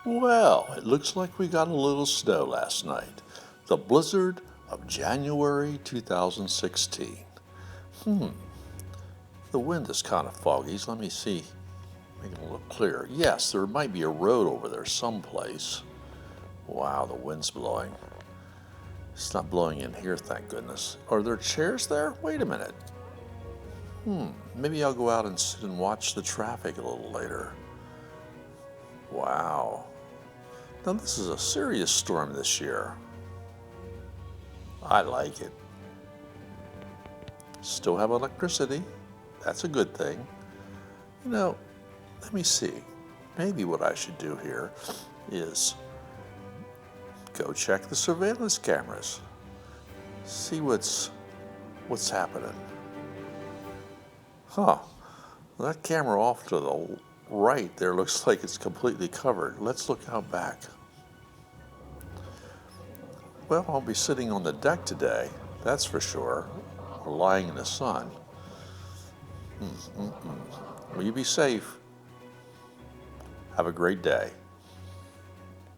Well, it looks like we got a little snow last night. The blizzard of January 2016. The wind is kind of foggy, so let me see. Make it a little clearer. Yes, there might be a road over there someplace. Wow, the wind's blowing. It's not blowing in here, thank goodness. Are there chairs there? Wait a minute. Maybe I'll go out and sit and watch the traffic a little later. Wow. Now this is a serious storm this year. I like it. Still have electricity. That's a good thing. You know, let me see. Maybe what I should do here is go check the surveillance cameras. See what's happening. Huh. That camera off to the right there looks like it's completely covered. Let's look out back. Well, I'll be sitting on the deck today, that's for sure, or lying in the sun. Will you be safe? Have a great day.